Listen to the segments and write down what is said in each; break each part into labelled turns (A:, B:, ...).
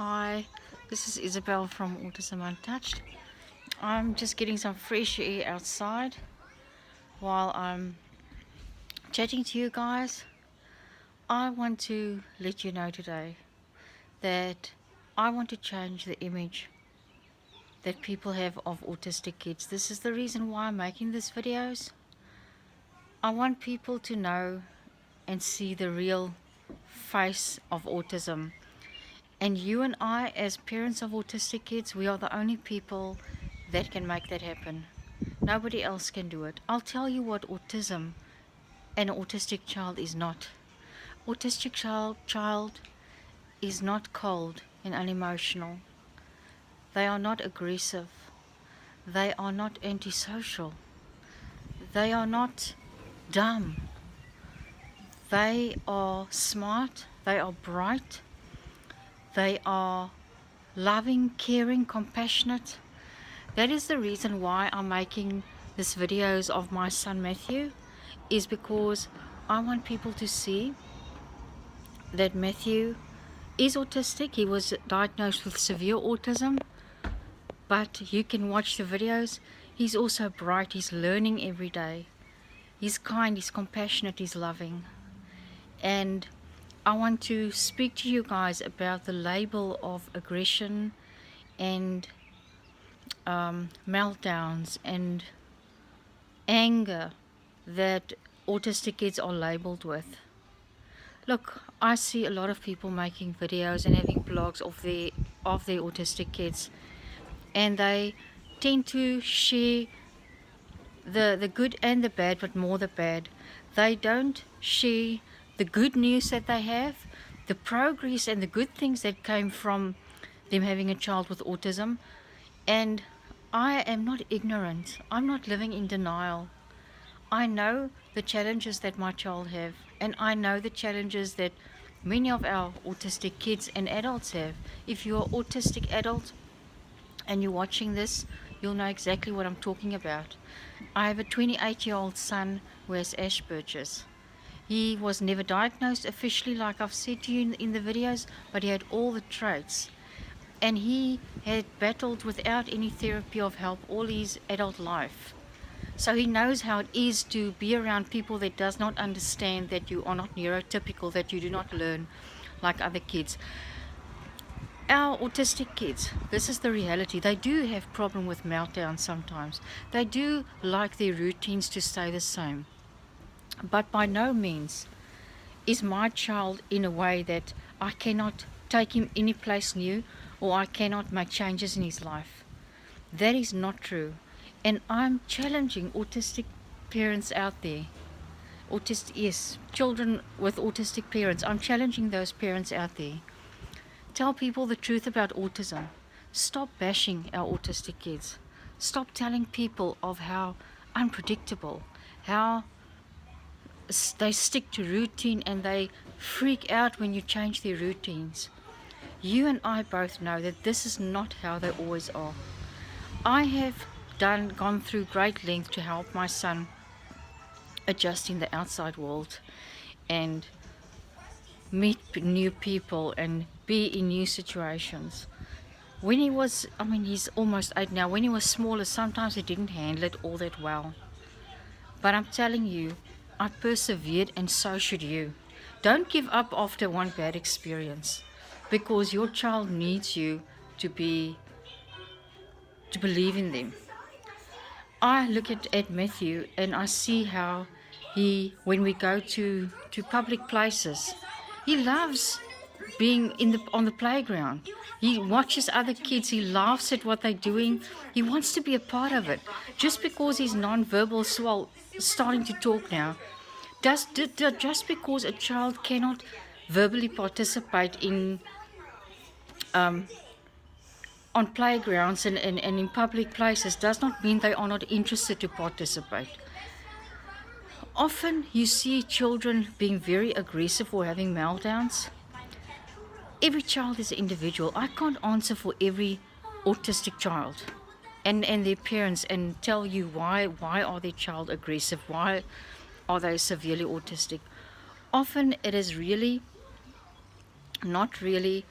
A: Hi, this is Isabel from Autism Untouched. I'm just getting some fresh air outside while I'm chatting to you guys. I want to let you know today that I want to change the image that people have of autistic kids. This is the reason why I'm making these videos. I want people to know and see the real face of autism. And you and I, as parents of autistic kids, we are the only people that can make that happen. Nobody else can do it. I'll tell you what autism and an autistic child is not. Autistic child is not cold and unemotional. They are not aggressive. They are not antisocial. They are not dumb. They are smart. They are bright. They are loving, caring, compassionate. That is the reason why I'm making these videos of my son Matthew, is because I want people to see that Matthew is autistic. He was diagnosed with severe autism, but you can watch the videos. He's also bright. He's learning every day. He's kind, he's compassionate, he's loving. And I want to speak to you guys about the label of aggression and meltdowns and anger that autistic kids are labeled with. Look, I see a lot of people making videos and having blogs of their autistic kids, and they tend to share the good and the bad, but more the bad. They don't share the good news that they have, the progress and the good things that came from them having a child with autism. And I am not ignorant. I'm not living in denial. I know the challenges that my child have, and I know the challenges that many of our autistic kids and adults have. If you're an autistic adult and you're watching this, you'll know exactly what I'm talking about. I have a 28-year-old son who has Asperger's. He was never diagnosed officially, like I've said to you in the videos, but he had all the traits. And he had battled without any therapy of help all his adult life. So he knows how it is to be around people that does not understand that you are not neurotypical, that you do not learn like other kids. Our autistic kids, this is the reality. They do have problem with meltdowns sometimes. They do like their routines to stay the same. But by no means is my child in a way that I cannot take him any place new or I cannot make changes in his life. That is not true. And I'm challenging autistic parents out there. Yes, children with autistic parents. I'm challenging those parents out there. Tell people the truth about autism. Stop bashing our autistic kids. Stop telling people of how unpredictable, how they stick to routine and they freak out when you change their routines. You and I both know that this is not how they always are. I have gone through great length to help my son adjust in the outside world and meet new people and be in new situations. When he was, he's almost 8 now. When he was smaller, sometimes he didn't handle it all that well. But I'm telling you, I persevered, and so should you. Don't give up after one bad experience, because your child needs you to believe in them. I look at Matthew and I see how when we go to public places, he loves being on the playground. He watches other kids, he laughs at what they're doing, he wants to be a part of it. Just because he's non-verbal, starting to talk now, just because a child cannot verbally participate on playgrounds and in public places does not mean they are not interested to participate. Often you see children being very aggressive or having meltdowns. Every child is an individual. I can't answer for every autistic child and their parents and tell you why are their child aggressive, why are they severely autistic. Often it is really not really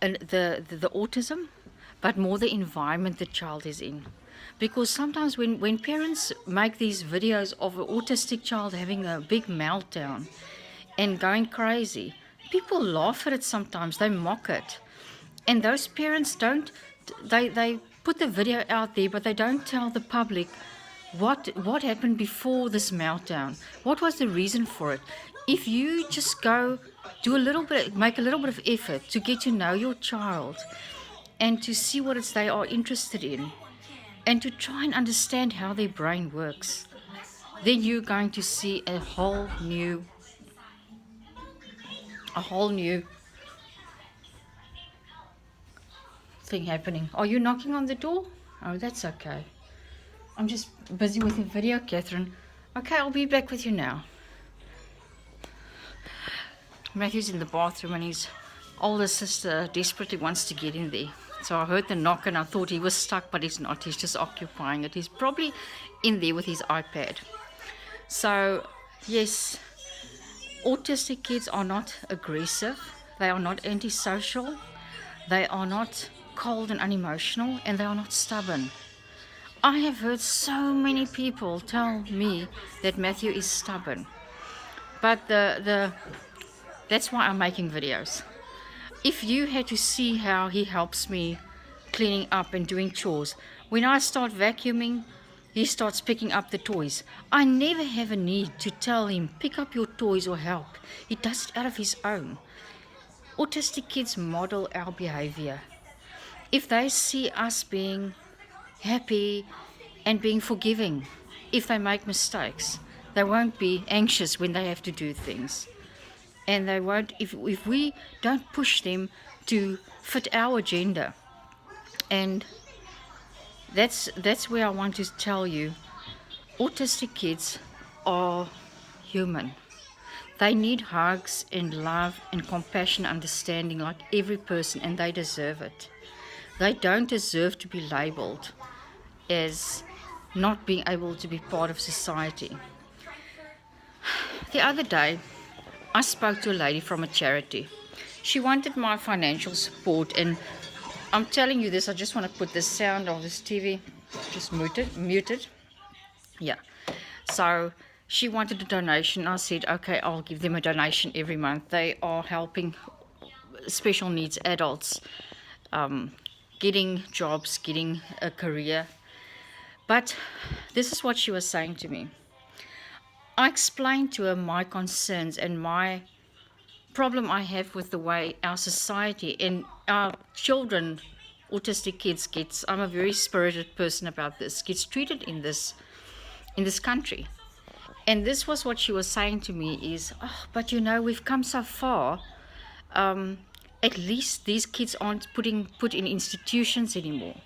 A: the autism, but more the environment the child is in. Because sometimes when parents make these videos of an autistic child having a big meltdown and going crazy, people laugh at it sometimes, they mock it. And those parents don't, they put the video out there, but they don't tell the public what happened before this meltdown. What was the reason for it? If you just go do a little bit, make a little bit of effort to get to know your child and to see what it's they are interested in and to try and understand how their brain works, then you're going to see a whole new thing happening. Are you knocking on the door? Oh, that's okay. I'm just busy with the video, Catherine. Okay, I'll be back with you now. Matthew's in the bathroom and his older sister desperately wants to get in there. So I heard the knock and I thought he was stuck, but he's not. He's just occupying it. He's probably in there with his iPad. So, yes, autistic kids are not aggressive. They are not antisocial. They are not cold and unemotional, and they are not stubborn. I have heard so many people tell me that Matthew is stubborn. But that's why I'm making videos. If you had to see how he helps me cleaning up and doing chores, when I start vacuuming, he starts picking up the toys. I never have a need to tell him, pick up your toys or help. He does it out of his own. Autistic kids model our behavior. If they see us being happy and being forgiving, if they make mistakes, they won't be anxious when they have to do things. And they won't, if we don't push them to fit our agenda. And that's where I want to tell you, autistic kids are human. They need hugs and love and compassion, understanding like every person, and they deserve it. They don't deserve to be labeled as not being able to be part of society. The other day, I spoke to a lady from a charity. She wanted my financial support, and I'm telling you this, I just want to put the sound of this TV just muted. Yeah. So she wanted a donation. I said, okay, I'll give them a donation every month. They are helping special needs adults, getting jobs, getting a career. But this is what she was saying to me. I explained to her my concerns and my problem I have with the way our society and our children, autistic kids, gets, I'm a very spirited person about this, gets treated in this country. And this was what she was saying to me is, oh, but we've come so far. At least these kids aren't put in institutions anymore.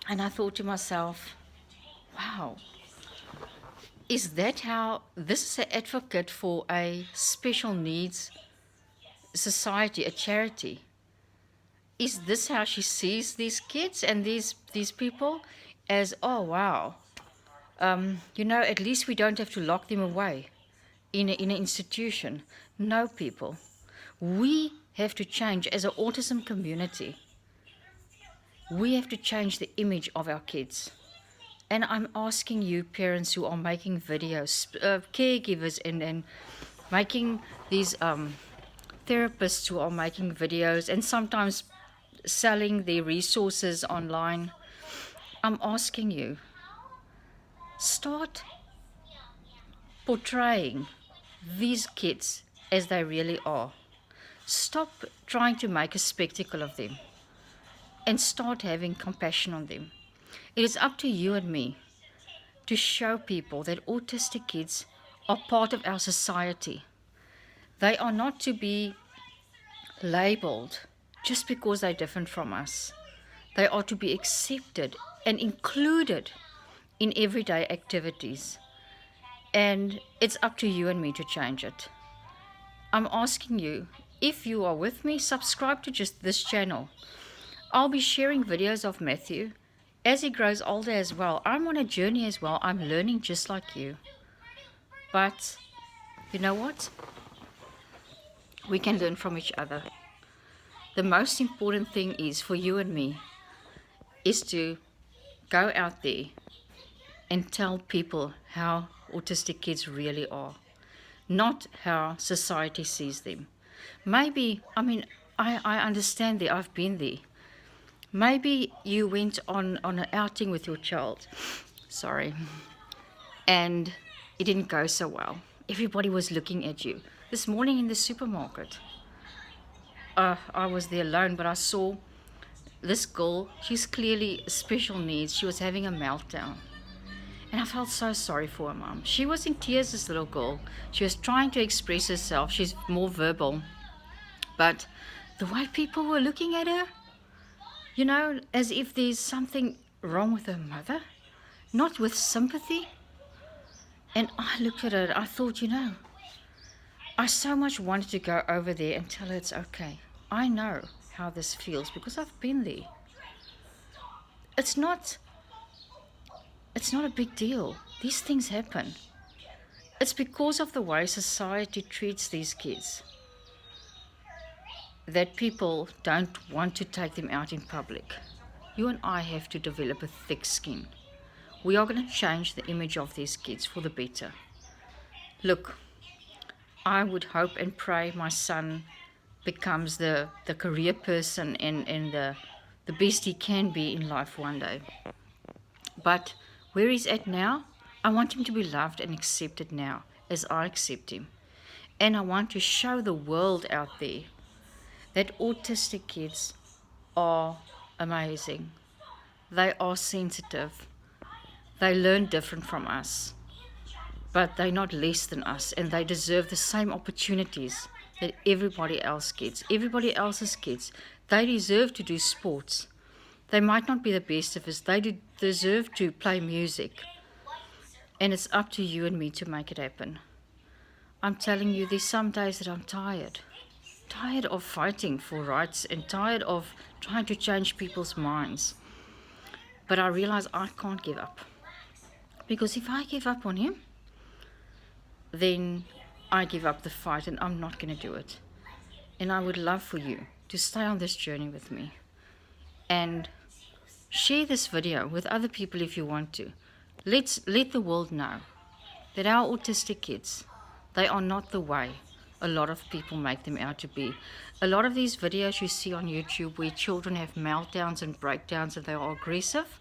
A: And I thought to myself, wow, is that how this is an advocate for a special needs society, a charity? Is this how she sees these kids and these people as, oh wow, at least we don't have to lock them away in an institution? No, people, we have to change as an autism community. We have to change the image of our kids. And I'm asking you, parents who are making videos, caregivers, and making these therapists who are making videos and sometimes selling their resources online, I'm asking you, start portraying these kids as they really are. Stop trying to make a spectacle of them and start having compassion on them. It is up to you and me to show people that autistic kids are part of our society. They are not to be labeled just because they're different from us. They are to be accepted and included in everyday activities. And it's up to you and me to change it. I'm asking you, if you are with me, subscribe to just this channel. I'll be sharing videos of Matthew as he grows older as well. I'm on a journey as well. I'm learning just like you. But you know what? We can learn from each other. the most important thing is for you and me is to go out there and tell people how autistic kids really are, not how society sees them. Maybe, I understand that, I've been there. Maybe you went on an outing with your child, sorry, and it didn't go so well. Everybody was looking at you. This morning in the supermarket, I was there alone, but I saw this girl. She's clearly special needs. She was having a meltdown. And I felt so sorry for her mom. She was in tears, this little girl. She was trying to express herself. She's more verbal. But the way people were looking at her, as if there's something wrong with her mother, not with sympathy. And I looked at her and I thought, I so much wanted to go over there and tell her it's okay. I know how this feels because I've been there. It's not a big deal. These things happen. It's because of the way society treats these kids that people don't want to take them out in public. You and I have to develop a thick skin. We are going to change the image of these kids for the better. Look, I would hope and pray my son becomes the career person and the best he can be in life one day. But where he's at now, I want him to be loved and accepted now as I accept him. And I want to show the world out there that autistic kids are amazing. They are sensitive. They learn different from us. But they're not less than us, and they deserve the same opportunities that everybody else gets. Everybody else's kids, they deserve to do sports. They might not be the best of us. They deserve to play music. And it's up to you and me to make it happen. I'm telling you, there's some days that I'm tired. Tired of fighting for rights and tired of trying to change people's minds. But I realize I can't give up. Because if I give up on him, then I give up the fight and I'm not going to do it. And I would love for you to stay on this journey with me. And share this video with other people if you want to. Let the world know that our autistic kids, they are not the way a lot of people make them out to be. A lot of these videos you see on YouTube where children have meltdowns and breakdowns and they are aggressive,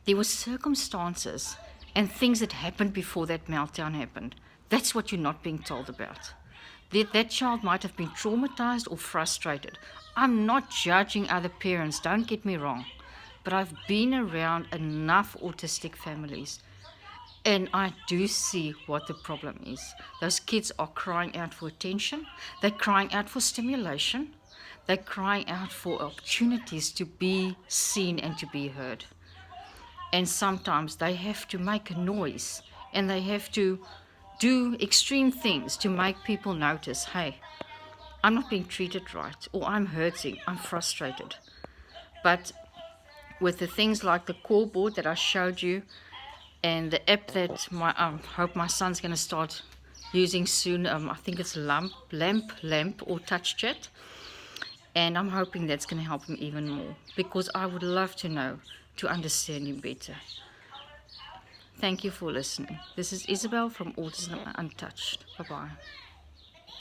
A: there were circumstances and things that happened before that meltdown happened. That's what you're not being told about. That child might have been traumatized or frustrated. I'm not judging other parents, don't get me wrong. But I've been around enough autistic families and I do see what the problem is. Those kids are crying out for attention. They're crying out for stimulation. They're crying out for opportunities to be seen and to be heard. And sometimes they have to make a noise and they have to do extreme things to make people notice, hey, I'm not being treated right, or I'm hurting, I'm frustrated. But with the things like the core board that I showed you and the app that I hope my son's going to start using soon, I think it's Lamp or Touch Chat, and I'm hoping that's going to help him even more because I would love to understand him better. Thank you for listening. This is Isabel from Autism Untouched. Bye-bye.